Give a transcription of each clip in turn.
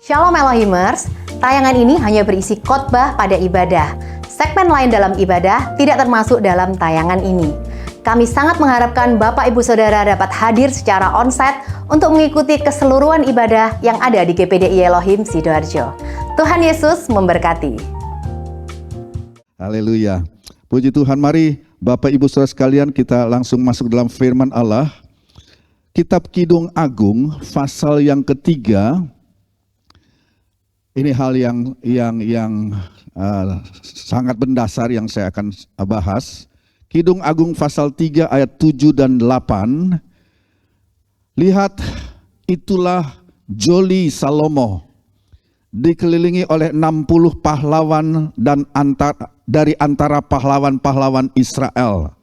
Shalom Elohimers, tayangan ini hanya berisi khotbah pada ibadah. Segmen lain dalam ibadah tidak termasuk dalam tayangan ini. Kami sangat mengharapkan Bapak Ibu Saudara dapat hadir secara onsite untuk mengikuti keseluruhan ibadah yang ada di GPDI Elohim Sidoarjo. Tuhan Yesus memberkati. Haleluya. Puji Tuhan, mari Bapak Ibu Saudara sekalian kita langsung masuk dalam firman Allah. Kitab Kidung Agung pasal yang ketiga. Ini hal yang sangat mendasar yang saya akan bahas. Kidung Agung pasal 3 ayat 7 dan 8. Lihat, itulah Joli Salomo, dikelilingi oleh 60 pahlawan dan dari antara pahlawan-pahlawan Israel.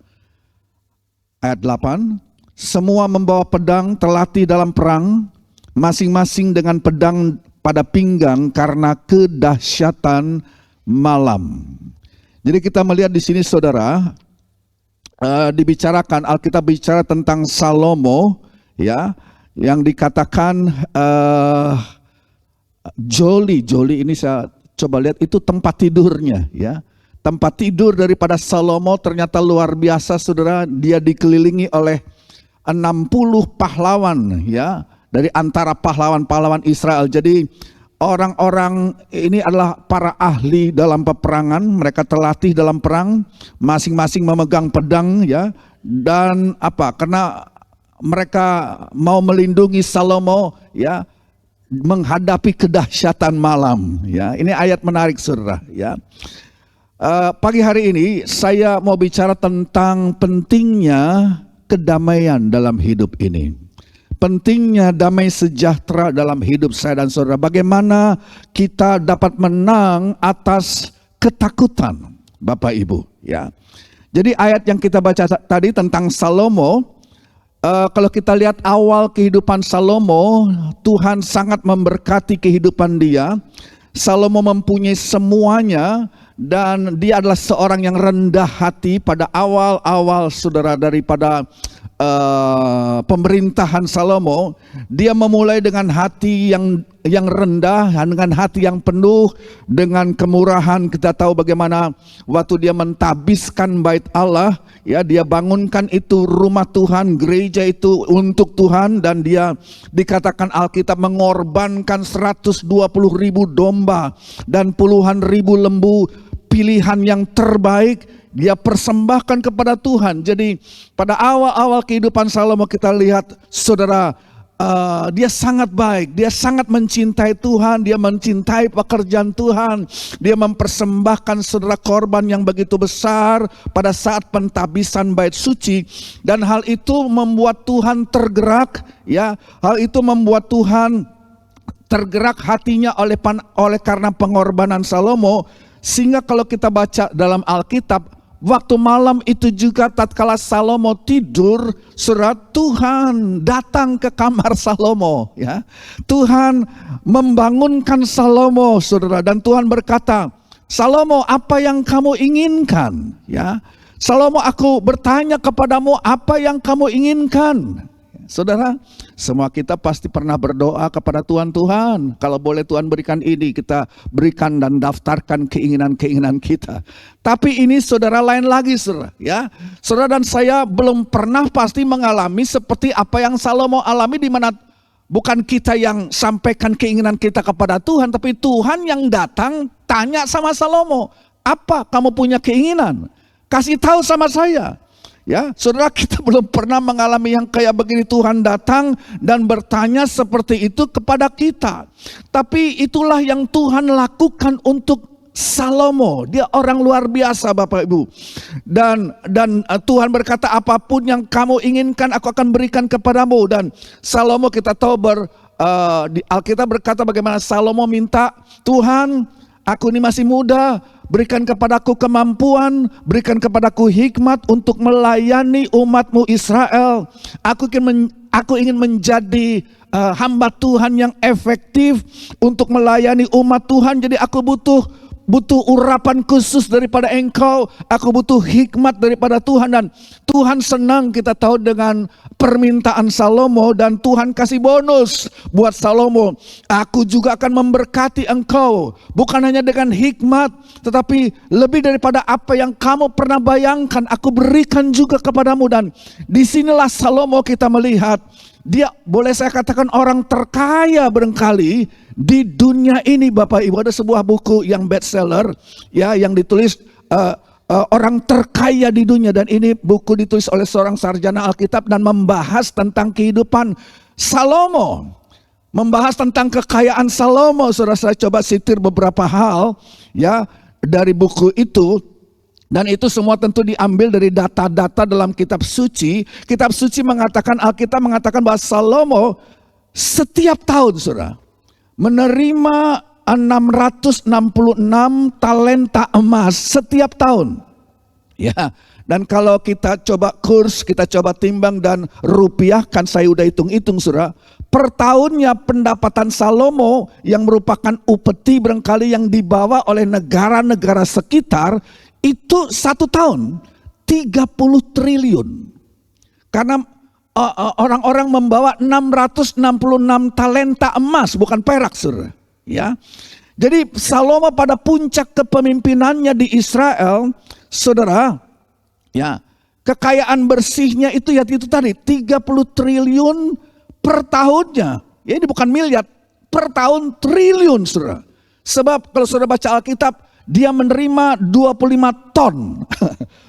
Ayat 8, semua membawa pedang terlatih dalam perang, masing-masing dengan pedang pada pinggang karena kedahsyatan malam. Jadi kita melihat di sini saudara, dibicarakan, Alkitab bicara tentang Salomo, ya, yang dikatakan Joli ini saya coba lihat itu tempat tidurnya, ya. Tempat tidur daripada Salomo ternyata luar biasa saudara, dia dikelilingi oleh 60 pahlawan, ya, dari antara pahlawan-pahlawan Israel. Jadi orang-orang ini adalah para ahli dalam peperangan, mereka terlatih dalam perang, masing-masing memegang pedang, ya. Dan karena mereka mau melindungi Salomo, ya, menghadapi kedahsyatan malam, ya. Ini ayat menarik saudara, ya. Pagi hari ini saya mau bicara tentang pentingnya kedamaian dalam hidup ini. Pentingnya damai sejahtera dalam hidup saya dan saudara. Bagaimana kita dapat menang atas ketakutan, Bapak Ibu, ya. Jadi ayat yang kita baca tadi tentang Salomo, kalau kita lihat awal kehidupan Salomo, Tuhan sangat memberkati kehidupan dia. Salomo mempunyai semuanya dan dia adalah seorang yang rendah hati pada awal-awal saudara daripada pemerintahan Salomo. Dia memulai dengan hati yang rendah, dengan hati yang penuh dengan kemurahan. Kita tahu bagaimana waktu dia mentabiskan bait Allah, ya, dia bangunkan itu rumah Tuhan, gereja itu untuk Tuhan, dan dia dikatakan Alkitab mengorbankan 120.000 domba dan puluhan ribu lembu pilihan yang terbaik dia persembahkan kepada Tuhan. Jadi pada awal-awal kehidupan Salomo kita lihat saudara, dia sangat baik, dia sangat mencintai Tuhan, dia mencintai pekerjaan Tuhan, dia mempersembahkan saudara korban yang begitu besar pada saat pentabisan bait suci, dan hal itu membuat Tuhan tergerak, ya, hal itu membuat Tuhan tergerak hatinya oleh karena pengorbanan Salomo, sehingga kalau kita baca dalam Alkitab, waktu malam itu juga tatkala Salomo tidur, saudara, Tuhan datang ke kamar Salomo, ya. Tuhan membangunkan Salomo, saudara, dan Tuhan berkata, Salomo, apa yang kamu inginkan? Ya, Salomo, aku bertanya kepadamu, apa yang kamu inginkan? Saudara, semua kita pasti pernah berdoa kepada Tuhan, Tuhan, kalau boleh Tuhan berikan ini, kita berikan dan daftarkan keinginan-keinginan kita. Tapi ini saudara lain lagi, saudara, ya. Saudara dan saya belum pernah pasti mengalami seperti apa yang Salomo alami, di mana bukan kita yang sampaikan keinginan kita kepada Tuhan, tapi Tuhan yang datang tanya sama Salomo, apa kamu punya keinginan? Kasih tahu sama saya. Ya, saudara, kita belum pernah mengalami yang kayak begini. Tuhan datang dan bertanya seperti itu kepada kita. Tapi itulah yang Tuhan lakukan untuk Salomo. Dia orang luar biasa, Bapak Ibu. Dan Tuhan berkata, apapun yang kamu inginkan aku akan berikan kepadamu. Dan Salomo kita tahu di Alkitab berkata bagaimana Salomo minta, Tuhan, aku ini masih muda, berikan kepadaku kemampuan, berikan kepadaku hikmat untuk melayani umatmu Israel. Aku ingin menjadi hamba Tuhan yang efektif untuk melayani umat Tuhan. Jadi aku butuh butuh urapan khusus daripada engkau, aku butuh hikmat daripada Tuhan. Dan Tuhan senang kita tahu dengan permintaan Salomo, dan Tuhan kasih bonus buat Salomo. Aku juga akan memberkati engkau, bukan hanya dengan hikmat, tetapi lebih daripada apa yang kamu pernah bayangkan, aku berikan juga kepadamu. Dan disinilah Salomo kita melihat, dia boleh saya katakan orang terkaya barangkali di dunia ini, Bapak Ibu. Ada sebuah buku yang bestseller, ya, yang ditulis orang terkaya di dunia, dan ini buku ditulis oleh seorang sarjana Alkitab dan membahas tentang kehidupan Salomo, membahas tentang kekayaan Salomo. Saudara, saya coba sitir beberapa hal ya dari buku itu, dan itu semua tentu diambil dari data-data dalam kitab suci. Kitab suci mengatakan, Alkitab mengatakan bahwa Salomo setiap tahun, saudara, menerima 666 talenta emas setiap tahun. Ya, dan kalau kita coba kurs, kita coba timbang dan rupiahkan, saya udah hitung-hitung, saudara. Per tahunnya pendapatan Salomo yang merupakan upeti barangkali yang dibawa oleh negara-negara sekitar, itu satu tahun 30 triliun. Karena orang-orang membawa 666 talenta emas, bukan perak, saudara. Ya, jadi Salomo pada puncak kepemimpinannya di Israel, saudara, ya, kekayaan bersihnya itu ya itu tadi 30 triliun per tahunnya. Ya, ini bukan miliar, per tahun triliun, saudara. Sebab kalau saudara baca Alkitab, dia menerima 25 ton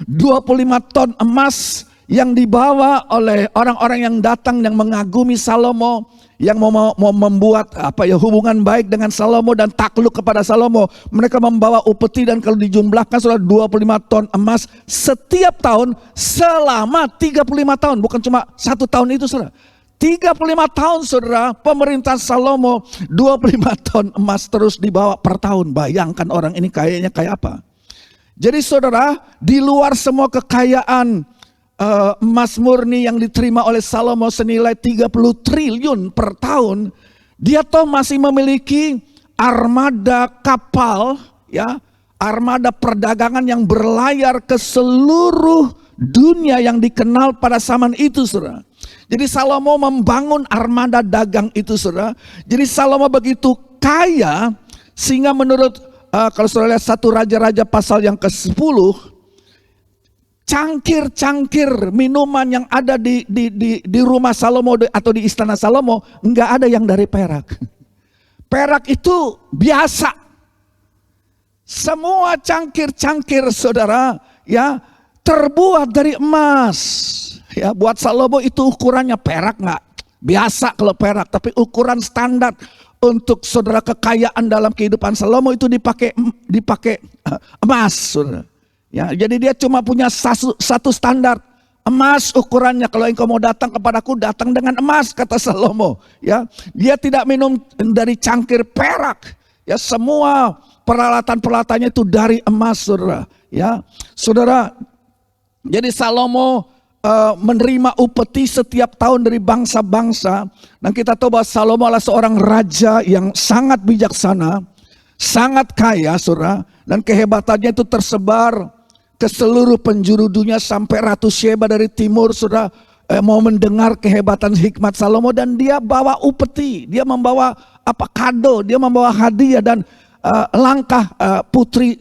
25 ton emas yang dibawa oleh orang-orang yang datang yang mengagumi Salomo, yang mau membuat hubungan baik dengan Salomo dan takluk kepada Salomo. Mereka membawa upeti, dan kalau dijumlahkan sudah 25 ton emas setiap tahun selama 35 tahun, bukan cuma satu tahun itu, saudara. 35 tahun, saudara, pemerintahan Salomo, 25 ton emas terus dibawa per tahun. Bayangkan orang ini kayaknya kayak apa. Jadi saudara, di luar semua kekayaan emas murni yang diterima oleh Salomo senilai 30 triliun per tahun, dia toh masih memiliki armada kapal, ya, armada perdagangan yang berlayar ke seluruh dunia yang dikenal pada zaman itu, saudara. Jadi Salomo membangun armada dagang itu, saudara. Jadi Salomo begitu kaya sehingga menurut kalau saudara lihat 1 Raja-Raja pasal yang ke-10, cangkir-cangkir minuman yang ada di rumah Salomo atau di istana Salomo enggak ada yang dari perak. Perak itu biasa. Semua cangkir-cangkir, saudara, ya, terbuat dari emas. Ya, buat Salomo itu ukurannya perak enggak biasa kalau perak, tapi ukuran standar untuk saudara kekayaan dalam kehidupan Salomo itu dipakai emas, saudara. Ya, jadi dia cuma punya satu standar emas ukurannya. Kalau engkau mau datang kepadaku, datang dengan emas, kata Salomo. Ya, dia tidak minum dari cangkir perak. Ya, semua peralatan-peralatannya itu dari emas, saudara. Ya, saudara. Jadi Salomo menerima upeti setiap tahun dari bangsa-bangsa. Dan kita tahu bahwa Salomo adalah seorang raja yang sangat bijaksana, sangat kaya, saudara. Dan kehebatannya itu tersebar ke seluruh penjuru dunia, sampai Ratu Sheba dari timur, saudara, mau mendengar kehebatan hikmat Salomo. Dan dia bawa upeti, dia membawa kado, dia membawa hadiah. Dan langkah putri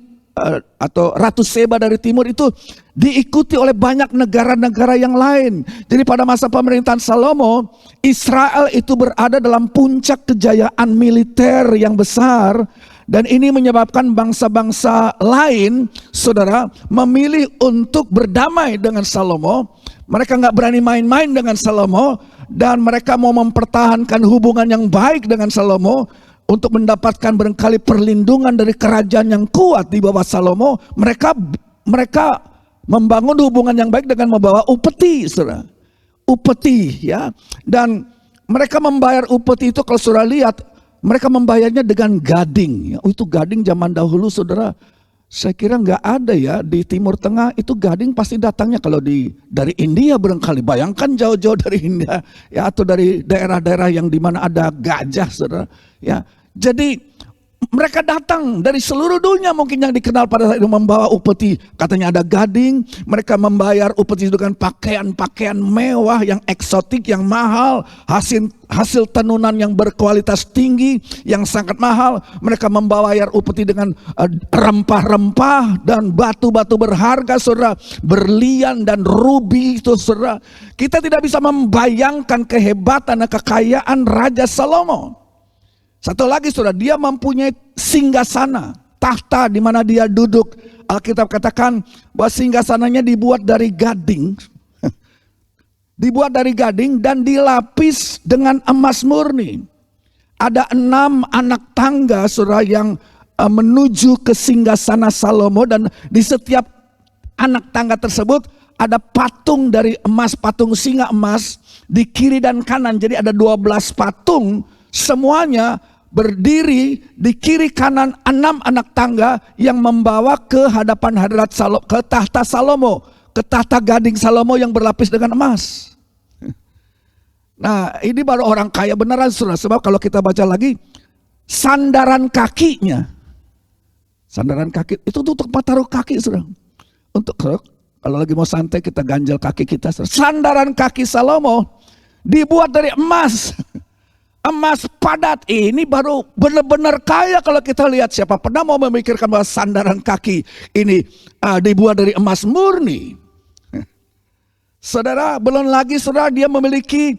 atau Ratu Sheba dari timur itu diikuti oleh banyak negara-negara yang lain. Jadi pada masa pemerintahan Salomo, Israel itu berada dalam puncak kejayaan militer yang besar. Dan ini menyebabkan bangsa-bangsa lain, saudara, memilih untuk berdamai dengan Salomo. Mereka nggak berani main-main dengan Salomo, dan mereka mau mempertahankan hubungan yang baik dengan Salomo untuk mendapatkan barangkali perlindungan dari kerajaan yang kuat di bawah Salomo. Mereka membangun hubungan yang baik dengan membawa upeti, saudara. Upeti, ya. Dan mereka membayar upeti itu, kalau saudara lihat, mereka membayarnya dengan gading. Itu gading zaman dahulu, saudara. Saya kira nggak ada ya di Timur Tengah, itu gading pasti datangnya kalau dari India barangkali. Bayangkan jauh-jauh dari India, ya, atau dari daerah-daerah yang dimana ada gajah, saudara. Ya, jadi mereka datang dari seluruh dunia mungkin yang dikenal pada saat itu membawa upeti. Katanya ada gading, mereka membayar upeti dengan pakaian-pakaian mewah yang eksotik, yang mahal, hasil tenunan yang berkualitas tinggi, yang sangat mahal. Mereka membayar upeti dengan rempah-rempah dan batu-batu berharga, saudara, berlian dan rubi itu, saudara. Kita tidak bisa membayangkan kehebatan dan kekayaan Raja Salomo. Satu lagi, saudara, dia mempunyai singgasana, tahta di mana dia duduk. Alkitab katakan bahwa singgasananya dibuat dari gading. Dibuat dari gading dan dilapis dengan emas murni. Ada 6 anak tangga, saudara, yang menuju ke singgasana Salomo, dan di setiap anak tangga tersebut ada patung dari emas, patung singa emas di kiri dan kanan. Jadi ada 12 patung, semuanya berdiri di kiri kanan 6 anak tangga yang membawa ke hadapan hadirat Salomo, ke tahta Salomo, ke tahta gading Salomo yang berlapis dengan emas. Nah, ini baru orang kaya beneran, saudara. Sebab kalau kita baca lagi, sandaran kakinya, sandaran kaki itu untuk taruh kaki, saudara. Untuk kalau lagi mau santai kita ganjal kaki kita, saudara. Sandaran kaki Salomo dibuat dari emas. Emas padat. Ini baru benar-benar kaya kalau kita lihat. Siapa pernah mau memikirkan bahwa sandaran kaki ini dibuat dari emas murni. Saudara, belum lagi saudara, dia memiliki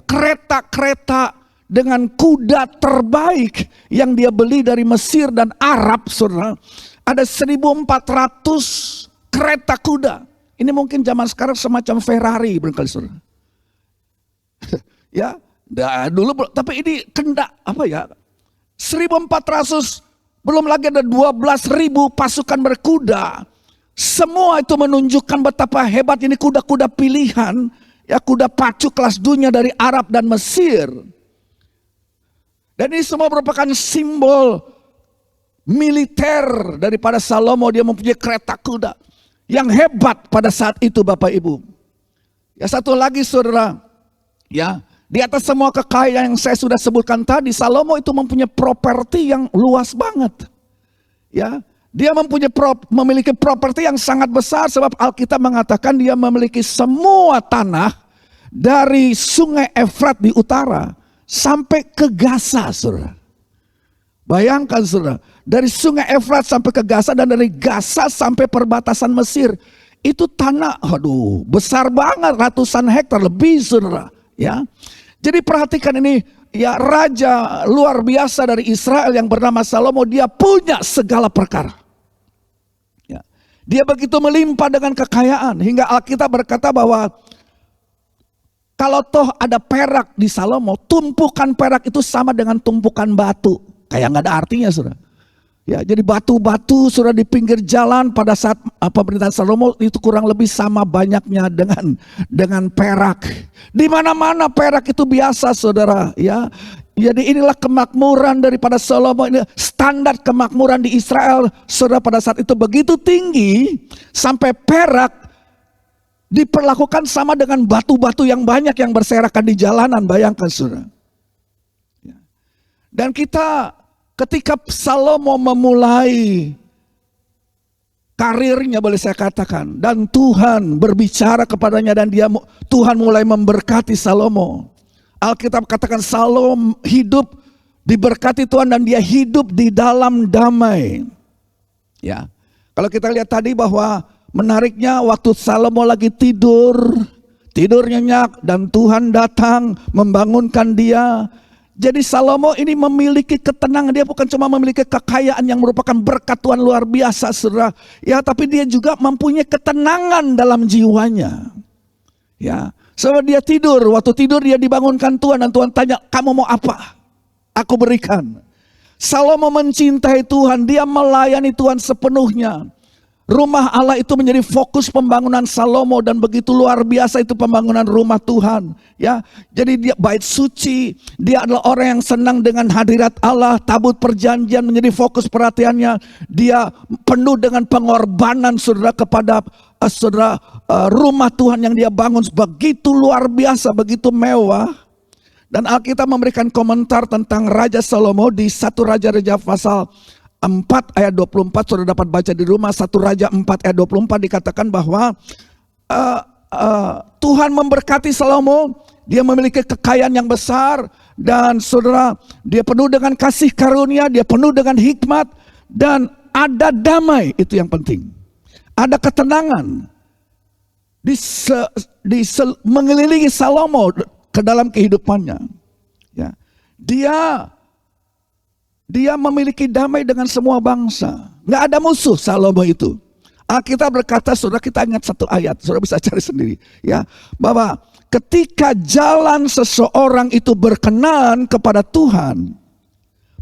kereta-kereta dengan kuda terbaik yang dia beli dari Mesir dan Arab, saudara. Ada 1.400 kereta kuda. Ini mungkin zaman sekarang semacam Ferrari barangkali, saudara. Ya, dulu, tapi ini 1.400, belum lagi ada 12.000 pasukan berkuda. Semua itu menunjukkan betapa hebat ini kuda-kuda pilihan, ya, kuda pacu kelas dunia dari Arab dan Mesir. Dan ini semua merupakan simbol militer daripada Salomo. Dia mempunyai kereta kuda yang hebat pada saat itu, Bapak Ibu. Ya, satu lagi, saudara, ya, di atas semua kekayaan yang saya sudah sebutkan tadi, Salomo itu mempunyai properti yang luas banget. Ya, dia memiliki properti yang sangat besar, sebab Alkitab mengatakan dia memiliki semua tanah dari sungai Efrat di utara sampai ke Gaza, saudara. Bayangkan, saudara, dari sungai Efrat sampai ke Gaza dan dari Gaza sampai perbatasan Mesir. Itu tanah, besar banget, ratusan hektar lebih, saudara. Ya, jadi perhatikan ini, ya, raja luar biasa dari Israel yang bernama Salomo. Dia punya segala perkara. Ya, dia begitu melimpah dengan kekayaan hingga Alkitab berkata bahwa kalau toh ada perak di Salomo, tumpukan perak itu sama dengan tumpukan batu. Kayak nggak ada artinya, saudara. Ya, jadi batu-batu sudah di pinggir jalan pada saat pemerintahan Salomo itu kurang lebih sama banyaknya dengan perak. Di mana-mana perak itu biasa, saudara. Ya, jadi inilah kemakmuran daripada Salomo. Ini standar kemakmuran di Israel, saudara, pada saat itu begitu tinggi sampai perak diperlakukan sama dengan batu-batu yang banyak yang berserakan di jalanan. Bayangkan, saudara. Ya. Dan ketika Salomo memulai karirnya, boleh saya katakan, dan Tuhan berbicara kepadanya dan Tuhan mulai memberkati Salomo. Alkitab katakan Salomo hidup diberkati Tuhan dan dia hidup di dalam damai. Ya, kalau kita lihat tadi bahwa menariknya waktu Salomo lagi tidur nyenyak dan Tuhan datang membangunkan dia. Jadi Salomo ini memiliki ketenangan. Dia bukan cuma memiliki kekayaan yang merupakan berkat Tuhan luar biasa, saudara. Ya, tapi dia juga mempunyai ketenangan dalam jiwanya. Ya, sebab dia tidur. Waktu tidur dia dibangunkan Tuhan dan Tuhan tanya, kamu mau apa? Aku berikan. Salomo mencintai Tuhan. Dia melayani Tuhan sepenuhnya. Rumah Allah itu menjadi fokus pembangunan Salomo dan begitu luar biasa itu pembangunan rumah Tuhan. Ya, jadi dia bait suci, dia adalah orang yang senang dengan hadirat Allah, tabut perjanjian menjadi fokus perhatiannya. Dia penuh dengan pengorbanan, saudara, kepada rumah Tuhan yang dia bangun begitu luar biasa, begitu mewah. Dan Alkitab memberikan komentar tentang Raja Salomo di 1 Raja-Raja pasal 4 ayat 24, sudah dapat baca di rumah. 1 Raja 4 ayat 24 dikatakan bahwa Tuhan memberkati Salomo, dia memiliki kekayaan yang besar, dan saudara, dia penuh dengan kasih karunia, dia penuh dengan hikmat, dan ada damai, itu yang penting. Ada ketenangan mengelilingi Salomo ke dalam kehidupannya. Ya. Dia memiliki damai dengan semua bangsa. Nggak ada musuh Salomo itu. Alkitab berkata, saudara, kita ingat satu ayat, saudara bisa cari sendiri, ya, bahwa ketika jalan seseorang itu berkenan kepada Tuhan,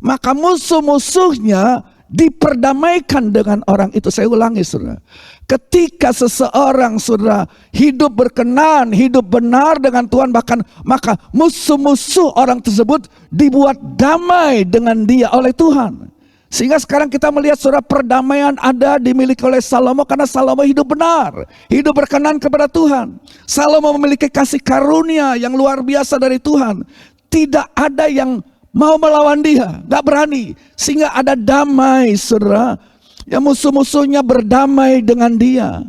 maka musuh-musuhnya diperdamaikan dengan orang itu. Saya ulangi, saudara. Ketika seseorang, saudara, hidup berkenan, hidup benar dengan Tuhan, maka musuh-musuh orang tersebut dibuat damai dengan dia oleh Tuhan. Sehingga sekarang kita melihat, saudara, perdamaian ada dimiliki oleh Salomo karena Salomo hidup benar, hidup berkenan kepada Tuhan. Salomo memiliki kasih karunia yang luar biasa dari Tuhan. Tidak ada yang mau melawan dia, gak berani. Sehingga ada damai, saudara. Ya, musuh-musuhnya berdamai dengan dia.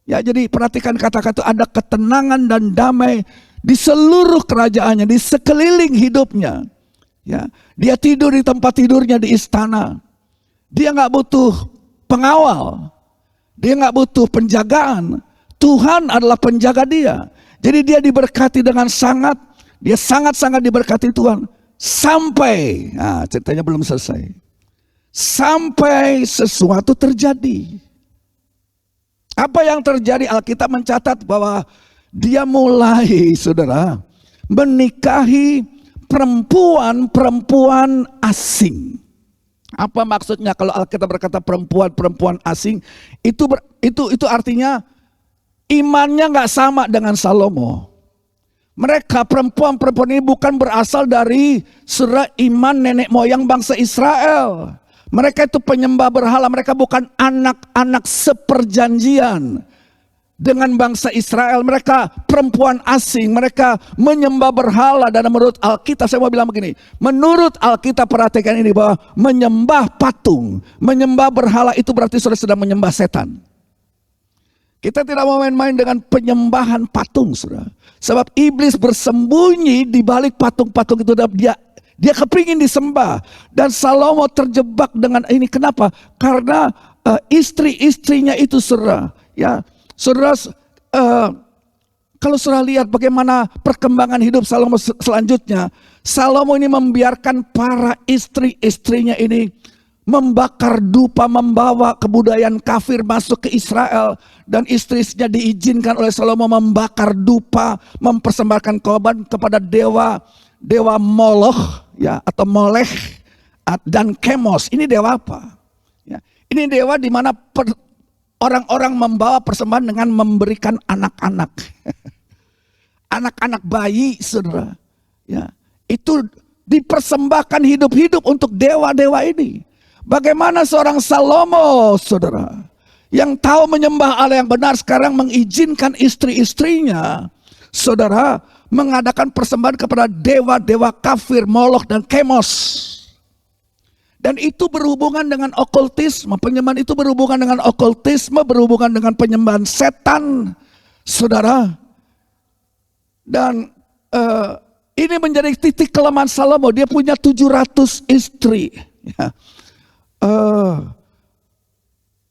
Ya, jadi perhatikan kata-kata, ada ketenangan dan damai di seluruh kerajaannya, di sekeliling hidupnya. Ya, dia tidur di tempat tidurnya di istana. Dia gak butuh pengawal. Dia gak butuh penjagaan. Tuhan adalah penjaga dia. Jadi dia diberkati dengan sangat. Dia sangat-sangat diberkati Tuhan. Sampai, ceritanya belum selesai. Sampai sesuatu terjadi. Apa yang terjadi? Alkitab mencatat bahwa dia mulai, saudara, menikahi perempuan-perempuan asing. Apa maksudnya kalau Alkitab berkata perempuan-perempuan asing? Itu artinya imannya nggak sama dengan Salomo. Mereka perempuan-perempuan ini bukan berasal dari saudara iman nenek moyang bangsa Israel. Mereka itu penyembah berhala, mereka bukan anak-anak seperjanjian dengan bangsa Israel. Mereka perempuan asing, mereka menyembah berhala. Dan menurut Alkitab, saya mau bilang begini, menurut Alkitab, perhatikan ini, bahwa menyembah patung, menyembah berhala itu berarti saudara sedang menyembah setan. Kita tidak mau main-main dengan penyembahan patung, saudara. Sebab iblis bersembunyi di balik patung-patung itu. Dia kepingin disembah. Dan Salomo terjebak dengan ini. Kenapa? Karena istri-istrinya itu, saudara, ya, saudara, kalau saudara lihat bagaimana perkembangan hidup Salomo selanjutnya, Salomo ini membiarkan para istri-istrinya ini membakar dupa, membawa kebudayaan kafir masuk ke Israel. Dan istri-istrinya diizinkan oleh Salomo membakar dupa, mempersembahkan korban kepada dewa Moloch, ya, atau Molech dan Kemos. Ini dewa apa? Ya, ini dewa di mana orang-orang membawa persembahan dengan memberikan anak-anak. Anak-anak bayi, saudara. Ya, itu dipersembahkan hidup-hidup untuk dewa-dewa ini. Bagaimana seorang Salomo, saudara, yang tahu menyembah Allah yang benar, sekarang mengizinkan istri-istrinya, saudara, mengadakan persembahan kepada dewa-dewa kafir, Moloch dan Kemos. Dan itu berhubungan dengan okultisme. Penyembahan itu berhubungan dengan okultisme, berhubungan dengan penyembahan setan, saudara. Dan ini menjadi titik kelemahan Salomo. Dia punya 700 istri. Ya.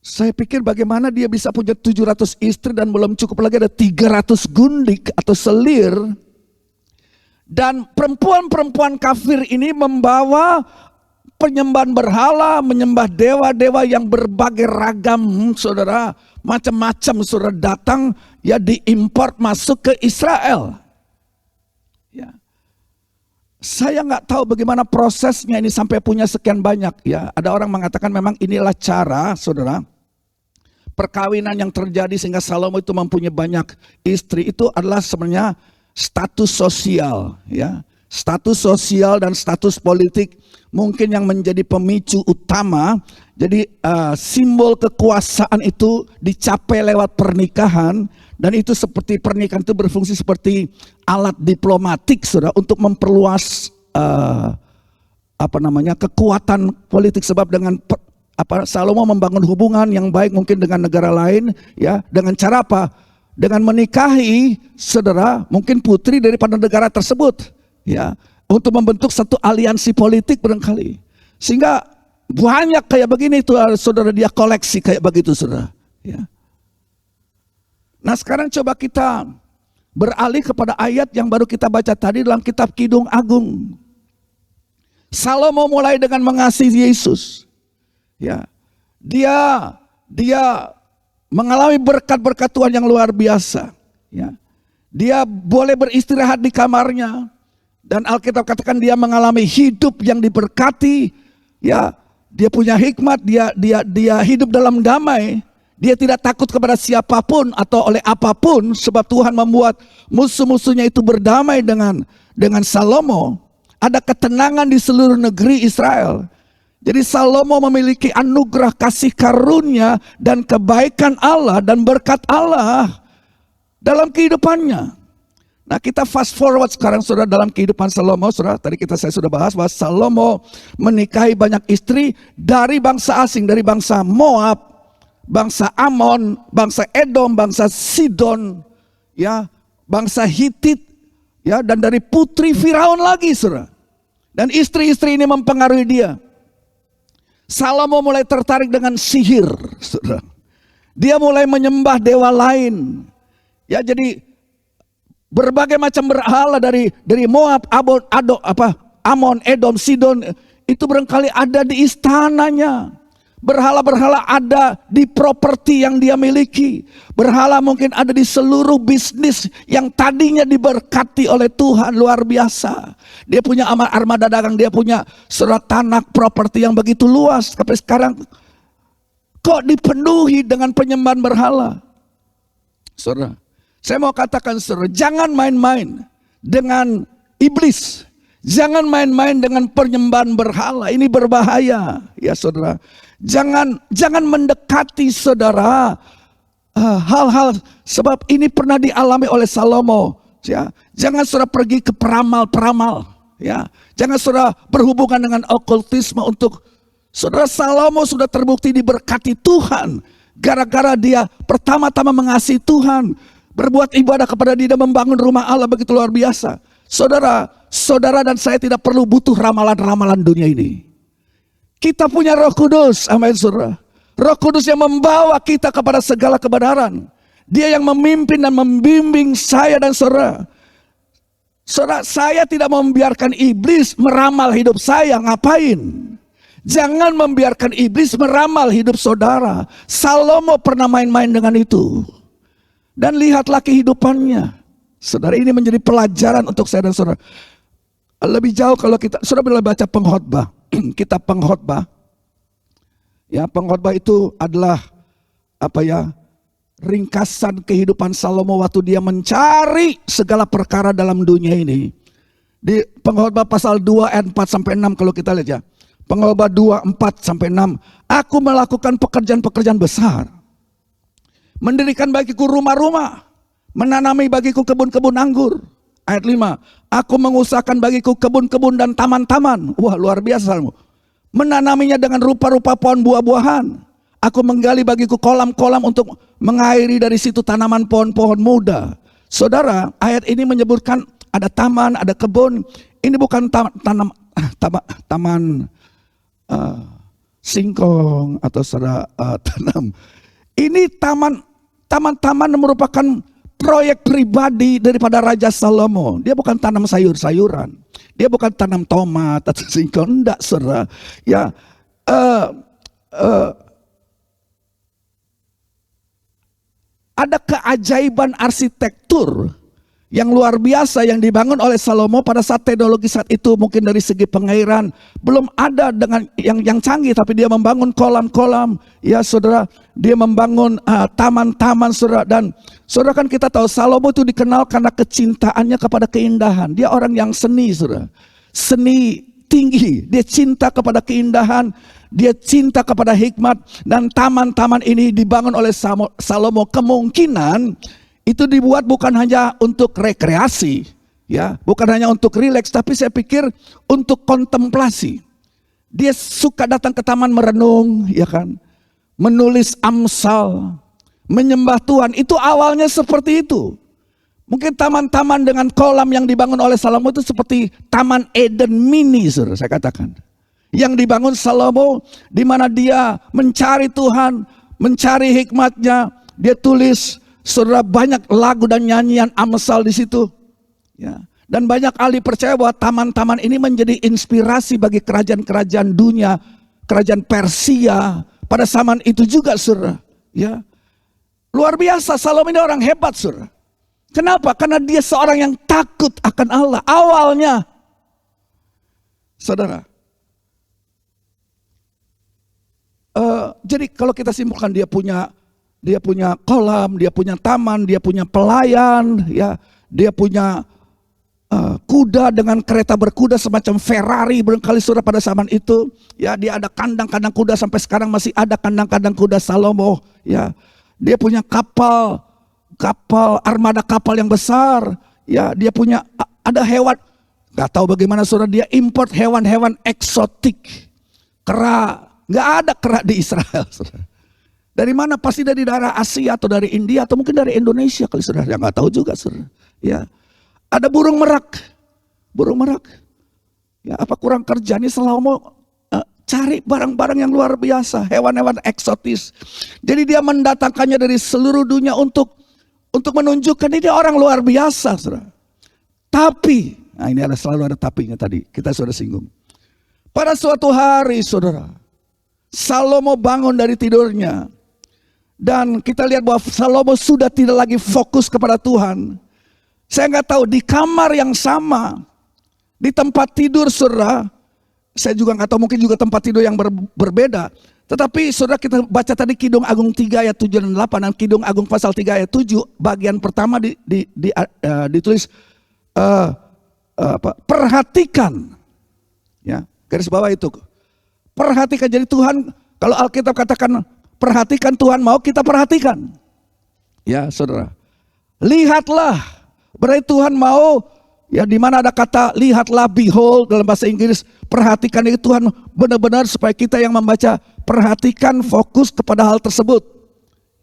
Saya pikir bagaimana dia bisa punya 700 istri dan belum cukup lagi ada 300 gundik atau selir. Dan perempuan-perempuan kafir ini membawa penyembahan berhala, menyembah dewa-dewa yang berbagai ragam, saudara, macam-macam, saudara, datang, ya, diimport masuk ke Israel. Ya. Saya nggak tahu bagaimana prosesnya ini sampai punya sekian banyak, ya. Ada orang mengatakan memang inilah cara, saudara, perkawinan yang terjadi sehingga Salomo itu mempunyai banyak istri. Itu adalah sebenarnya status sosial, ya. Status sosial dan status politik mungkin yang menjadi pemicu utama. Jadi simbol kekuasaan itu dicapai lewat pernikahan. Dan itu seperti pernikahan itu berfungsi seperti alat diplomatik, saudara, untuk memperluas kekuatan politik. Sebab dengan Salomo membangun hubungan yang baik mungkin dengan negara lain, ya, dengan cara apa? Dengan menikahi, saudara, mungkin putri daripada negara tersebut, ya, untuk membentuk satu aliansi politik barangkali. Sehingga banyak kayak begini tuh, saudara, dia koleksi kayak begitu, saudara, ya. Nah, sekarang coba kita beralih kepada ayat yang baru kita baca tadi dalam kitab Kidung Agung. Salomo mulai dengan mengasihi Yesus. Ya, dia mengalami berkat-berkat Tuhan yang luar biasa. Ya, dia boleh beristirahat di kamarnya, dan Alkitab katakan dia mengalami hidup yang diberkati. Ya, dia punya hikmat, dia hidup dalam damai. Dia tidak takut kepada siapapun atau oleh apapun, sebab Tuhan membuat musuh-musuhnya itu berdamai dengan Salomo. Ada ketenangan di seluruh negeri Israel. Jadi Salomo memiliki anugerah kasih karunia dan kebaikan Allah dan berkat Allah dalam kehidupannya. Nah, kita fast forward sekarang, saudara, dalam kehidupan Salomo, saudara. Tadi saya sudah bahas bahwa Salomo menikahi banyak istri dari bangsa asing, dari bangsa Moab, bangsa Amon, bangsa Edom, bangsa Sidon, ya, bangsa Hitit, ya, dan dari putri Firaun lagi, saudara. Dan istri-istri ini mempengaruhi dia. Salomo mulai tertarik dengan sihir, saudara. Dia mulai menyembah dewa lain. Ya, jadi berbagai macam berhala dari Moab, Amon, Edom, Sidon itu barangkali ada di istananya. Berhala-berhala ada di properti yang dia miliki. Berhala mungkin ada di seluruh bisnis yang tadinya diberkati oleh Tuhan, luar biasa. Dia punya armada dagang, dia punya surat tanah, properti yang begitu luas. Tapi sekarang kok dipenuhi dengan penyembahan berhala? Saudara, saya mau katakan, saudara, jangan main-main dengan iblis. Jangan main-main dengan penyembahan berhala. Ini berbahaya, ya saudara. Jangan mendekati, saudara, hal-hal, sebab ini pernah dialami oleh Salomo. Ya, jangan saudara pergi ke peramal-peramal. Ya, jangan saudara berhubungan dengan okultisme untuk saudara. Salomo sudah terbukti diberkati Tuhan gara-gara dia pertama-tama mengasihi Tuhan, berbuat ibadah kepada Dia, dan membangun rumah Allah begitu luar biasa. Saudara dan saya tidak perlu butuh ramalan-ramalan dunia ini. Kita punya Roh Kudus, amin, saudara. Roh Kudus yang membawa kita kepada segala kebenaran. Dia yang memimpin dan membimbing saya dan saudara. Saudara, saya tidak membiarkan iblis meramal hidup saya. Ngapain? Jangan membiarkan iblis meramal hidup saudara. Salomo pernah main-main dengan itu. Dan lihatlah kehidupannya. Saudara, ini menjadi pelajaran untuk saya dan saudara. Lebih jauh kalau kita, saudara, bila baca Pengkhotbah, kitab Pengkhotbah, ya, Pengkhotbah itu adalah ringkasan kehidupan Salomo waktu dia mencari segala perkara dalam dunia ini. Di Pengkhotbah pasal 2 ayat 4 sampai 6 kalau kita lihat, ya. Pengkhotbah 2 4 sampai 6. Aku melakukan pekerjaan-pekerjaan besar, mendirikan bagiku rumah-rumah, menanami bagiku kebun-kebun anggur. Ayat 5, aku mengusahakan bagiku kebun-kebun dan taman-taman. Wah, luar biasa. Menanaminya dengan rupa-rupa pohon buah-buahan. Aku menggali bagiku kolam-kolam untuk mengairi dari situ tanaman pohon-pohon muda. Saudara, ayat ini menyebutkan ada taman, ada kebun. Ini bukan taman singkong atau tanam. Ini taman-taman merupakan proyek pribadi daripada Raja Salomo. Dia bukan tanam sayur-sayuran. Dia bukan tanam tomat atau singkong. Enggak, saudara. Ya, ada keajaiban arsitektur yang luar biasa yang dibangun oleh Salomo pada saat teknologi saat itu. Mungkin dari segi pengairan belum ada dengan yang canggih, tapi dia membangun kolam-kolam, ya saudara. Dia membangun taman-taman, saudara. Dan saudara, kan kita tahu Salomo itu dikenal karena kecintaannya kepada keindahan. Dia orang yang seni, saudara. Seni tinggi. Dia cinta kepada keindahan, dia cinta kepada hikmat. Dan taman-taman ini dibangun oleh Salomo. Kemungkinan itu dibuat bukan hanya untuk rekreasi, ya, bukan hanya untuk rileks, tapi saya pikir untuk kontemplasi. Dia suka datang ke taman merenung, ya kan, menulis Amsal, menyembah Tuhan. Itu awalnya seperti itu. Mungkin taman-taman dengan kolam yang dibangun oleh Salomo itu seperti Taman Eden mini, saudara, saya katakan. Yang dibangun Salomo, di mana dia mencari Tuhan, mencari hikmatnya. Dia tulis, saudara, banyak lagu dan nyanyian Amsal di situ. Ya. Dan banyak ahli percaya bahwa taman-taman ini menjadi inspirasi bagi kerajaan-kerajaan dunia, kerajaan Persia pada zaman itu juga, saudara. Ya. Luar biasa, Salomo ini orang hebat, saudara. Kenapa? Karena dia seorang yang takut akan Allah. Awalnya, saudara. Jadi kalau kita simpulkan, dia punya kolam, dia punya taman, dia punya pelayan, ya, dia punya kuda dengan kereta berkuda semacam Ferrari barangkali, saudara, pada zaman itu. Ya, dia ada kandang-kandang kuda, sampai sekarang masih ada kandang-kandang kuda Salomo. Ya, dia punya kapal, armada kapal yang besar. Ya, dia punya ada hewan. Gak tahu bagaimana, saudara, dia import hewan-hewan eksotik, kera. Nggak ada kera di Israel, saudara. Dari mana? Pasti dari daerah Asia atau dari India atau mungkin dari Indonesia kali, saudara. Yang nggak tahu juga, saudara. Ya, ada burung merak. Ya, apa kurang kerja nih Salomo cari barang-barang yang luar biasa, hewan-hewan eksotis. Jadi dia mendatangkannya dari seluruh dunia untuk menunjukkan ini orang luar biasa, saudara. Tapi, nah ini selalu ada tapinya tadi, kita sudah singgung. Pada suatu hari, saudara, Salomo bangun dari tidurnya, dan kita lihat bahwa Salomo sudah tidak lagi fokus kepada Tuhan. Saya nggak tahu di kamar yang sama, di tempat tidur, saudara. Saya juga nggak tahu, mungkin juga tempat tidur yang berbeda. Tetapi saudara, kita baca tadi Kidung Agung 3 ayat 7 dan 8, dan Kidung Agung pasal 3 ayat 7 bagian pertama ditulis perhatikan, ya, garis bawah itu. Perhatikan. Jadi Tuhan, kalau Alkitab katakan perhatikan, Tuhan mau kita perhatikan. Ya, saudara. Lihatlah. Berarti Tuhan mau, ya, di mana ada kata lihatlah, behold dalam bahasa Inggris. Perhatikan itu Tuhan benar-benar supaya kita yang membaca perhatikan, fokus kepada hal tersebut.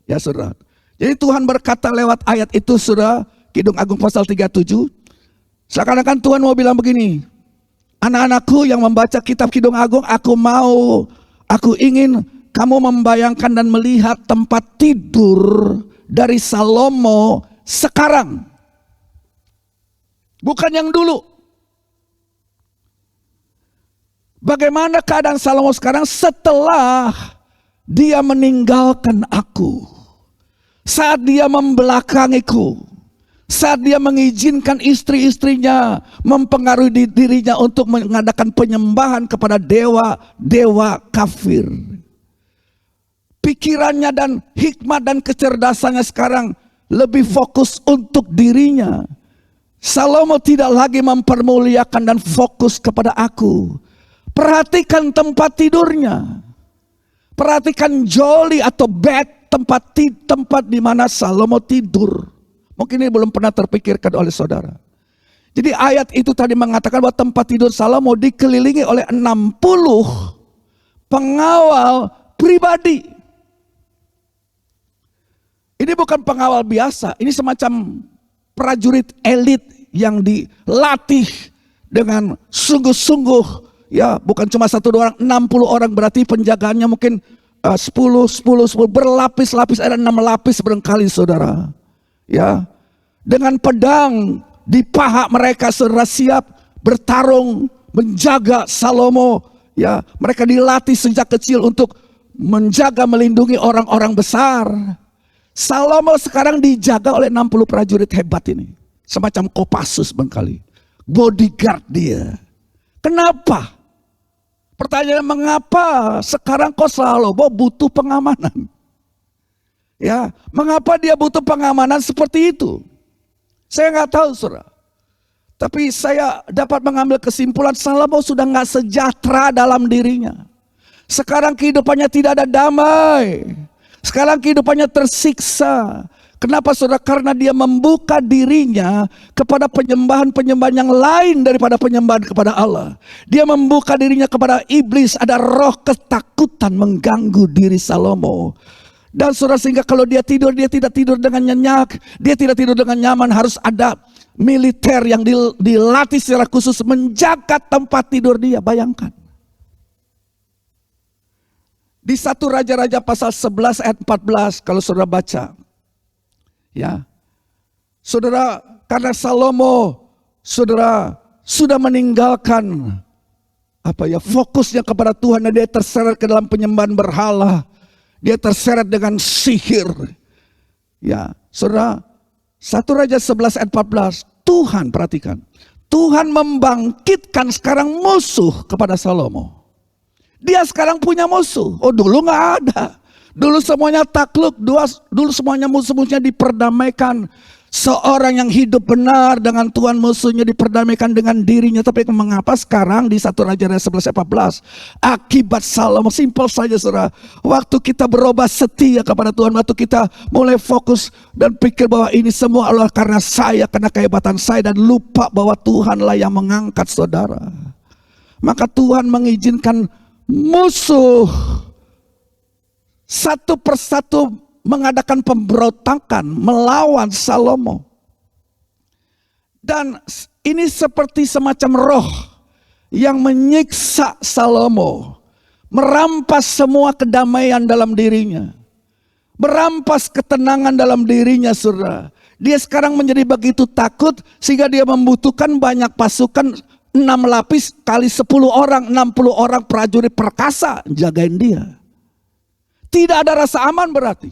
Ya, saudara. Jadi Tuhan berkata lewat ayat itu, saudara, Kidung Agung pasal 37. Seakan-akan Tuhan mau bilang begini, anak-anakku yang membaca kitab Kidung Agung, aku ingin kamu membayangkan dan melihat tempat tidur dari Salomo sekarang. Bukan yang dulu. Bagaimana keadaan Salomo sekarang setelah dia meninggalkan aku. Saat dia membelakangiku. Saat dia mengizinkan istri-istrinya mempengaruhi dirinya untuk mengadakan penyembahan kepada dewa kafir. Pikirannya dan hikmat dan kecerdasannya sekarang lebih fokus untuk dirinya. Salomo tidak lagi mempermuliakan dan fokus kepada aku. Perhatikan tempat tidurnya. Perhatikan joli atau bed, tempat di mana Salomo tidur. Mungkin ini belum pernah terpikirkan oleh saudara. Jadi ayat itu tadi mengatakan bahwa tempat tidur Salomo dikelilingi oleh 60 pengawal pribadi. Ini bukan pengawal biasa, ini semacam prajurit elit yang dilatih dengan sungguh-sungguh. Ya, bukan cuma 1-2 orang, 60 orang, berarti penjagaannya mungkin 10 berlapis-lapis, ada 6 lapis barangkali, saudara. Ya, dengan pedang di paha mereka, saudara, siap bertarung menjaga Salomo. Ya, mereka dilatih sejak kecil untuk menjaga, melindungi orang-orang besar. Salomo sekarang dijaga oleh 60 prajurit hebat ini, semacam Kopassus barangkali, bodyguard dia. Kenapa? Pertanyaan, mengapa sekarang kok Salomo butuh pengamanan? Ya, mengapa dia butuh pengamanan seperti itu? Saya nggak tahu, saudara. Tapi saya dapat mengambil kesimpulan Salomo sudah nggak sejahtera dalam dirinya. Sekarang kehidupannya tidak ada damai. Sekarang kehidupannya tersiksa. Kenapa saudara? Karena dia membuka dirinya kepada penyembahan-penyembahan yang lain daripada penyembahan kepada Allah. Dia membuka dirinya kepada iblis. Ada roh ketakutan mengganggu diri Salomo. Dan saudara, sehingga kalau dia tidur, dia tidak tidur dengan nyenyak, dia tidak tidur dengan nyaman. Harus ada militer yang dilatih secara khusus menjaga tempat tidur dia. Bayangkan. Di 1 Raja-Raja pasal 11 ayat 14 kalau saudara baca. Ya. Saudara, karena Salomo saudara sudah meninggalkan fokusnya kepada Tuhan, dan dia terseret ke dalam penyembahan berhala. Dia terseret dengan sihir. Ya, saudara, 1 Raja 11 ayat 14, Tuhan, perhatikan, Tuhan membangkitkan sekarang musuh kepada Salomo. Dia sekarang punya musuh. Oh, dulu nggak ada. Dulu semuanya takluk, dulu semuanya musuh-musuhnya diperdamaikan. Seorang yang hidup benar dengan Tuhan, musuhnya diperdamaikan dengan dirinya. Tapi mengapa sekarang di 1 Raja-Raja 11 akibat Salomo? Simpel saja saudara. Waktu kita berubah setia kepada Tuhan, waktu kita mulai fokus dan pikir bahwa ini semua adalah karena saya, karena kehebatan saya, dan lupa bahwa Tuhanlah yang mengangkat saudara. Maka Tuhan mengizinkan musuh satu persatu mengadakan pemberontakan melawan Salomo. Dan ini seperti semacam roh yang menyiksa Salomo, merampas semua kedamaian dalam dirinya, merampas ketenangan dalam dirinya, saudara. Dia sekarang menjadi begitu takut sehingga dia membutuhkan banyak pasukan, 6 lapis kali 10 orang, 60 orang prajurit perkasa jagain dia. Tidak ada rasa aman berarti.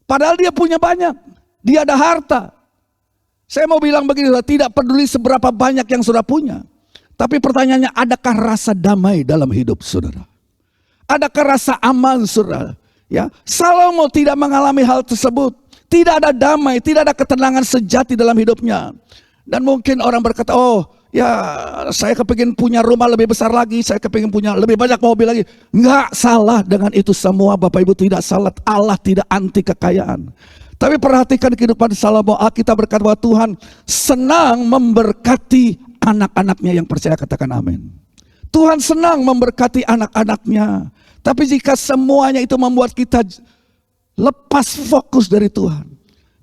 Padahal dia punya banyak, dia ada harta. Saya mau bilang begini, tidak peduli seberapa banyak yang saudara punya. Tapi pertanyaannya, adakah rasa damai dalam hidup saudara? Adakah rasa aman saudara? Ya, Salomo tidak mengalami hal tersebut. Tidak ada damai, tidak ada ketenangan sejati dalam hidupnya. Dan mungkin orang berkata, oh ya saya kepingin punya rumah lebih besar lagi, saya kepingin punya lebih banyak mobil lagi. Enggak salah dengan itu semua Bapak Ibu, tidak salah. Allah tidak anti kekayaan. Tapi perhatikan kehidupan Salomo. Alkitab berkata bahwa Tuhan senang memberkati anak-anaknya yang percaya, katakan amin. Tuhan senang memberkati anak-anaknya. Tapi jika semuanya itu membuat kita lepas fokus dari Tuhan,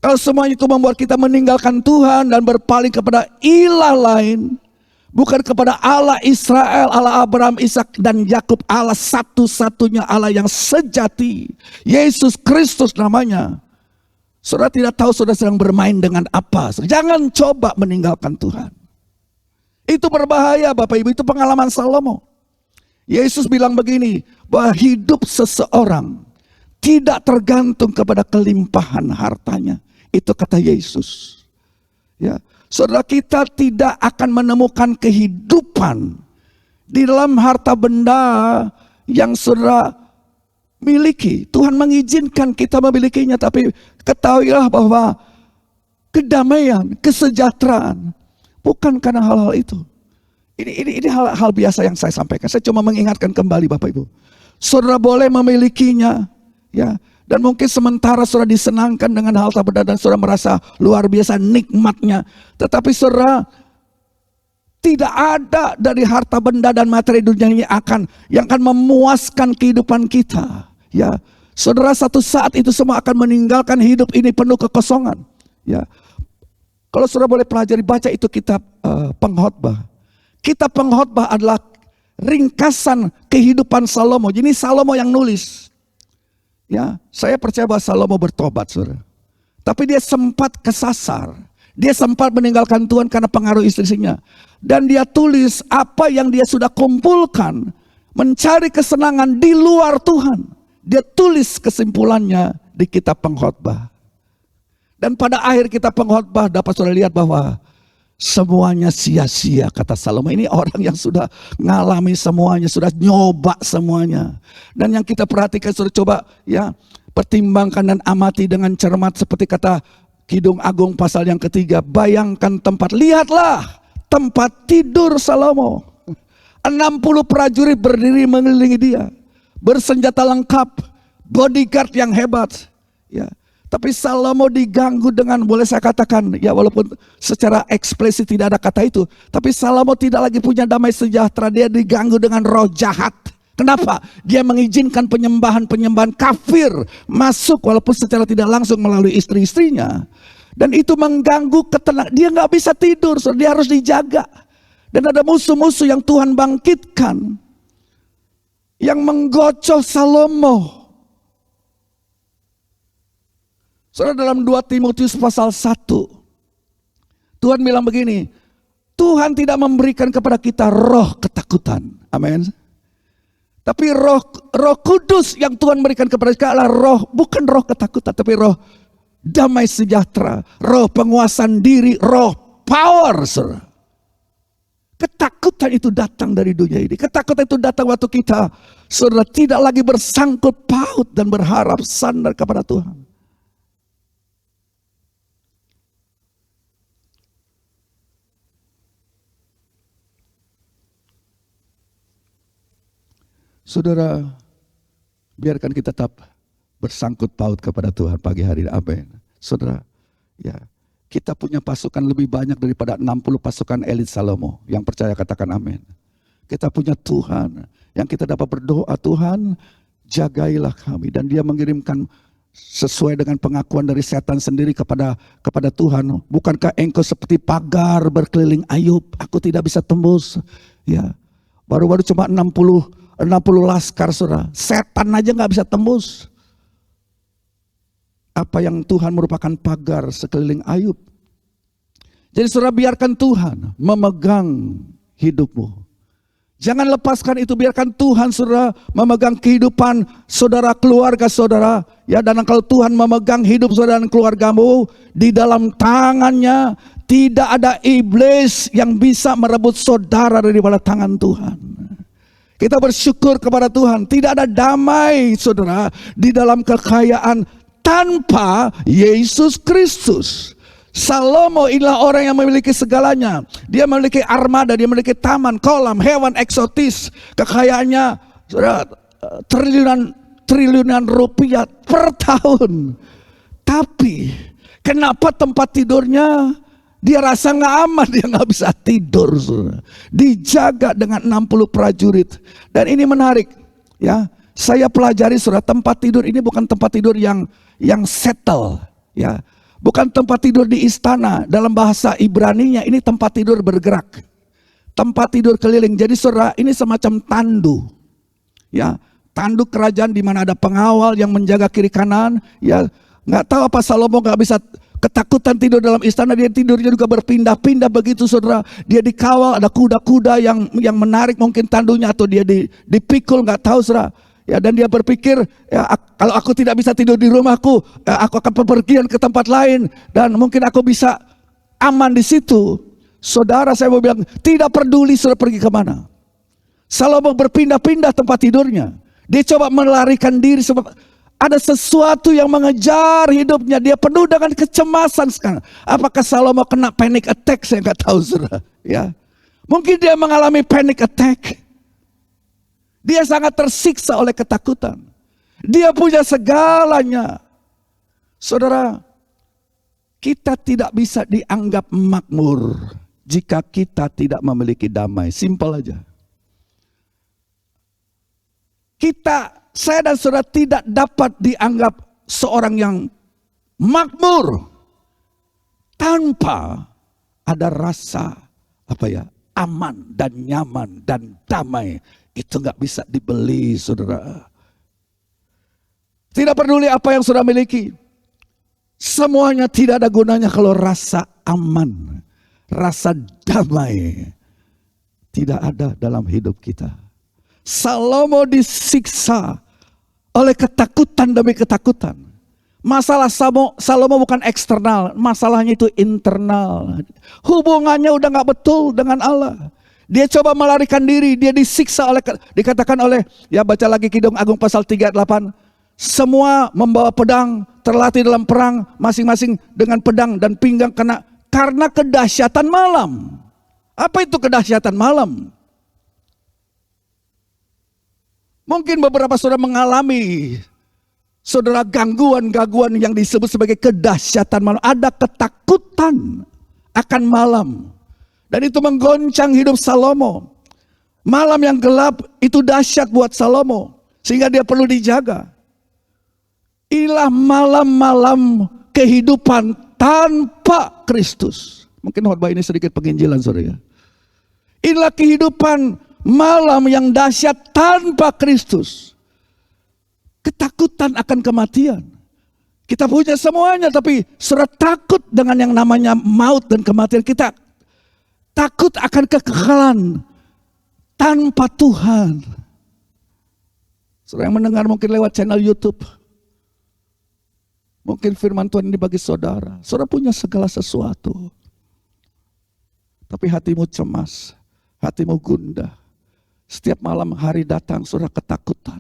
kalau semuanya itu membuat kita meninggalkan Tuhan dan berpaling kepada ilah lain, bukan kepada Allah Israel, Allah Abraham, Ishak dan Yakub, Allah satu-satunya Allah yang sejati, Yesus Kristus namanya. Saudara tidak tahu saudara sedang bermain dengan apa. Jangan coba meninggalkan Tuhan. Itu berbahaya Bapak Ibu, itu pengalaman Salomo. Yesus bilang begini, bahwa hidup seseorang tidak tergantung kepada kelimpahan hartanya. Itu kata Yesus. Ya, saudara, kita tidak akan menemukan kehidupan di dalam harta benda yang saudara miliki. Tuhan mengizinkan kita memilikinya, tapi ketahuilah bahwa kedamaian, kesejahteraan bukan karena hal-hal itu. Ini hal-hal biasa yang saya sampaikan. Saya cuma mengingatkan kembali Bapak Ibu. Saudara boleh memilikinya, ya. Dan mungkin sementara saudara disenangkan dengan harta benda dan saudara merasa luar biasa nikmatnya. Tetapi saudara, tidak ada dari harta benda dan materi dunia ini yang akan memuaskan kehidupan kita. Ya, saudara, satu saat itu semua akan meninggalkan hidup ini penuh kekosongan. Ya, kalau saudara boleh pelajari, baca itu kitab Pengkhotbah. Kitab Pengkhotbah adalah ringkasan kehidupan Salomo. Jadi Salomo yang nulis. Ya, saya percaya bahwa Salomo bertobat, saudara. Tapi dia sempat kesasar. Dia sempat meninggalkan Tuhan karena pengaruh istrinya. Dan dia tulis apa yang dia sudah kumpulkan, mencari kesenangan di luar Tuhan. Dia tulis kesimpulannya di kitab Pengkhotbah. Dan pada akhir kitab Pengkhotbah dapat saudara lihat bahwa semuanya sia-sia, kata Salomo. Ini orang yang sudah ngalami semuanya, sudah nyoba semuanya. Dan yang kita perhatikan, saudara, coba ya pertimbangkan dan amati dengan cermat seperti kata Kidung Agung pasal yang ketiga. Bayangkan lihatlah tempat tidur Salomo. 60 prajurit berdiri mengelilingi dia, bersenjata lengkap, bodyguard yang hebat. Ya, Tapi Salomo diganggu dengan, boleh saya katakan, ya walaupun secara eksplisit tidak ada kata itu, tapi Salomo tidak lagi punya damai sejahtera, dia diganggu dengan roh jahat. Kenapa? Dia mengizinkan penyembahan-penyembahan kafir masuk walaupun secara tidak langsung melalui istri-istrinya. Dan itu mengganggu ketenangan, dia nggak bisa tidur, dia harus dijaga. Dan ada musuh-musuh yang Tuhan bangkitkan, yang menggocok Salomo. Saudara, dalam 2 Timotius pasal 1, Tuhan bilang begini, Tuhan tidak memberikan kepada kita roh ketakutan. Amin. Tapi roh kudus yang Tuhan berikan kepada kita adalah roh, bukan roh ketakutan, tapi roh damai sejahtera, roh penguasaan diri, roh power. Saudara. Ketakutan itu datang dari dunia ini. Ketakutan itu datang waktu kita, saudara, tidak lagi bersangkut paut dan berharap sandar kepada Tuhan. Saudara, biarkan kita tetap bersangkut paut kepada Tuhan pagi hari ini. Amin. Saudara, ya, kita punya pasukan lebih banyak daripada 60 pasukan elit Salomo. Yang percaya katakan amin. Kita punya Tuhan yang kita dapat berdoa, Tuhan jagailah kami. Dan dia mengirimkan sesuai dengan pengakuan dari setan sendiri kepada Tuhan. Bukankah engkau seperti pagar berkeliling Ayub? Aku tidak bisa tembus. Ya, baru-baru cuma 60 laskar, saudara. Setan aja nggak bisa tembus. Apa yang Tuhan merupakan pagar sekeliling Ayub. Jadi saudara, biarkan Tuhan memegang hidupmu. Jangan lepaskan itu, biarkan Tuhan saudara memegang kehidupan saudara, keluarga saudara. Ya, dan kalau Tuhan memegang hidup saudara dan keluargamu, di dalam tangannya tidak ada iblis yang bisa merebut saudara daripada tangan Tuhan. Kita bersyukur kepada Tuhan, tidak ada damai saudara di dalam kekayaan tanpa Yesus Kristus. Salomo inilah orang yang memiliki segalanya. Dia memiliki armada, dia memiliki taman, kolam, hewan eksotis. Kekayaannya saudara, triliunan rupiah per tahun. Tapi kenapa tempat tidurnya dia rasa nggak aman, dia nggak bisa tidur, saudara. Dijaga dengan 60 prajurit. Dan ini menarik, ya. Saya pelajari, saudara, tempat tidur ini bukan tempat tidur yang settle, ya. Bukan tempat tidur di istana. Dalam bahasa Ibraninya ini tempat tidur bergerak, tempat tidur keliling. Jadi saudara, ini semacam tandu, ya. Tandu kerajaan di mana ada pengawal yang menjaga kiri kanan. Ya, nggak tahu apa Salomo nggak bisa ketakutan tidur dalam istana, dia tidurnya juga berpindah-pindah begitu saudara. Dia dikawal, ada kuda-kuda yang menarik mungkin tandunya, atau dia dipikul, nggak tahu saudara. Ya, dan dia berpikir, ya, kalau aku tidak bisa tidur di rumahku, ya, aku akan bepergian ke tempat lain dan mungkin aku bisa aman di situ. Saudara, saya mau bilang, tidak peduli saudara pergi kemana. Salomo berpindah-pindah tempat tidurnya. Dia coba melarikan diri sebab ada sesuatu yang mengejar hidupnya. Dia penuh dengan kecemasan sekarang. Apakah Salomo kena panic attack? Saya nggak tahu, saudara. Ya, mungkin dia mengalami panic attack. Dia sangat tersiksa oleh ketakutan. Dia punya segalanya. Saudara, kita tidak bisa dianggap makmur jika kita tidak memiliki damai. Simpel aja. Saya dan saudara tidak dapat dianggap seorang yang makmur tanpa ada rasa aman dan nyaman dan damai. Itu nggak bisa dibeli, saudara. Tidak peduli apa yang saudara miliki, semuanya tidak ada gunanya kalau rasa aman, rasa damai tidak ada dalam hidup kita. Salomo disiksa oleh ketakutan demi ketakutan. Masalah Salomo bukan eksternal, masalahnya itu internal. Hubungannya udah nggak betul dengan Allah. Dia coba melarikan diri, dia disiksa dikatakan oleh, ya baca lagi Kidung Agung pasal 3 ayat 8. Semua membawa pedang, terlatih dalam perang, masing-masing dengan pedang dan pinggang karena kedahsyatan malam. Apa itu kedahsyatan malam? Mungkin beberapa saudara mengalami Saudara, gangguan-gangguan yang disebut sebagai kedahsyatan malam. Ada ketakutan akan malam. Dan itu menggoncang hidup Salomo. Malam yang gelap itu dahsyat buat Salomo. Sehingga dia perlu dijaga. Inilah malam-malam kehidupan tanpa Kristus. Mungkin khotbah ini sedikit penginjilan, saudara. Inilah kehidupan malam yang dahsyat tanpa Kristus. Ketakutan akan kematian. Kita punya semuanya, tapi saudara takut dengan yang namanya maut dan kematian. Kita takut akan kekekalan tanpa Tuhan. Saudara yang mendengar mungkin lewat channel YouTube. Mungkin firman Tuhan ini bagi saudara. Saudara punya segala sesuatu. Tapi hatimu cemas, hatimu gundah. Setiap malam hari datang saudara ketakutan.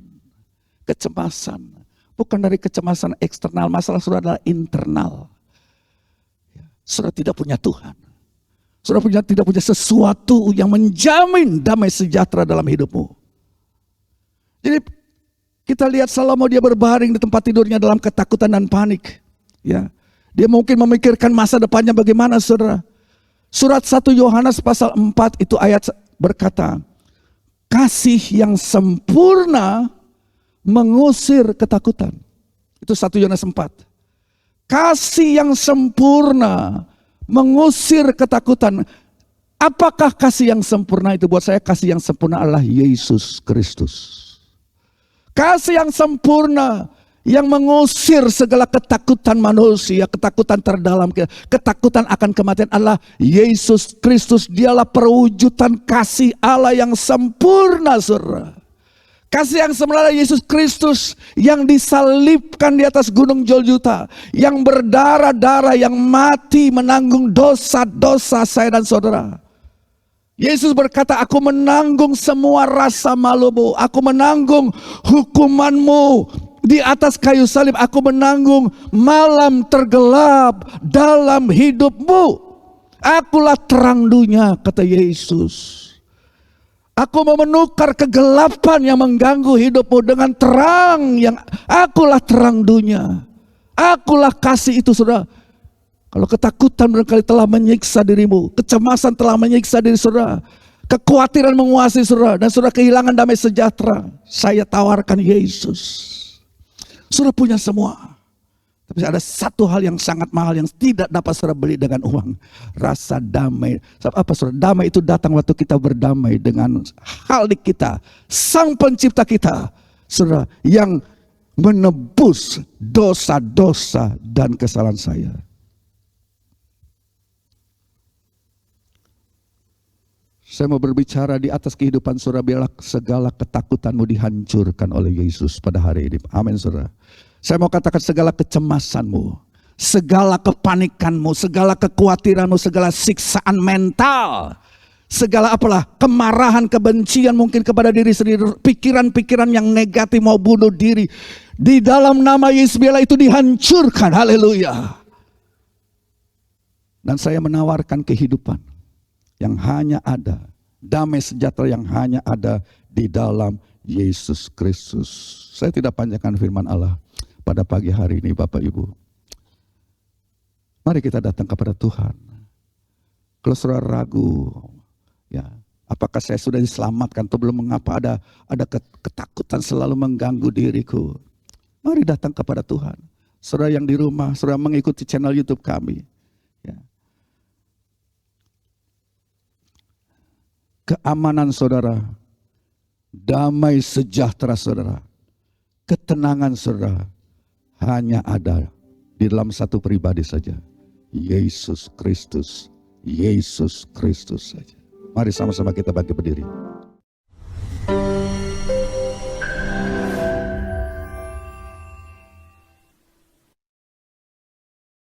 Kecemasan, bukan dari kecemasan eksternal, masalah saudara adalah internal. Saudara tidak punya Tuhan. Saudara tidak punya sesuatu yang menjamin damai sejahtera dalam hidupmu. Jadi kita lihat Salomo, dia berbaring di tempat tidurnya dalam ketakutan dan panik. Ya, dia mungkin memikirkan masa depannya bagaimana, saudara. Surat 1 Yohanes pasal 4 itu ayat berkata, kasih yang sempurna mengusir ketakutan. Itu 1 Yohanes 4. Kasih yang sempurna mengusir ketakutan. Apakah kasih yang sempurna itu? Buat saya kasih yang sempurna adalah Yesus Kristus. Kasih yang sempurna yang mengusir segala ketakutan manusia, ketakutan terdalam, ketakutan akan kematian adalah Yesus Kristus. Dialah perwujudan kasih Allah yang sempurna, saudara. Kasih yang sempurna Yesus Kristus yang disalibkan di atas gunung Golgota, yang berdarah-darah, yang mati menanggung dosa-dosa saya dan saudara. Yesus berkata, aku menanggung semua rasa malumu, aku menanggung hukumanmu di atas kayu salib, aku menanggung malam tergelap dalam hidupmu. Akulah terang dunia, kata Yesus. Aku mau menukar kegelapan yang mengganggu hidupmu dengan terang yang akulah terang dunia. Akulah kasih itu, saudara. Kalau ketakutan barangkali telah menyiksa dirimu, kecemasan telah menyiksa diri saudara, kekhawatiran menguasai saudara, dan saudara kehilangan damai sejahtera, saya tawarkan Yesus. Saudara punya semua. Tapi ada satu hal yang sangat mahal yang tidak dapat saudara beli dengan uang. Rasa damai. Sebab apa saudara? Damai itu datang waktu kita berdamai dengan Khalik kita, Sang Pencipta kita. Saudara, yang menebus dosa-dosa dan kesalahan saya. Saya mau berbicara di atas kehidupan saudara, biarlah segala ketakutanmu dihancurkan oleh Yesus pada hari ini. Amin, saudara. Saya mau katakan segala kecemasanmu, segala kepanikanmu, segala kekhawatiranmu, segala siksaan mental, segala apalah, kemarahan, kebencian mungkin kepada diri sendiri, pikiran-pikiran yang negatif mau bunuh diri. Di dalam nama Yesus biarlah itu dihancurkan. Haleluya. Dan saya menawarkan kehidupan yang hanya ada, damai sejahtera yang hanya ada di dalam Yesus Kristus. Saya tidak panjangkan firman Allah pada pagi hari ini, Bapak Ibu. Mari kita datang kepada Tuhan. Kalau saudara ragu, ya, apakah saya sudah diselamatkan atau belum, mengapa ada ketakutan selalu mengganggu diriku. Mari datang kepada Tuhan. Saudara yang di rumah, saudara mengikuti channel YouTube kami. Ya. Keamanan saudara, damai sejahtera saudara, ketenangan saudara, hanya ada di dalam satu pribadi saja, Yesus Kristus. Yesus Kristus saja. Mari sama-sama kita bangkit berdiri.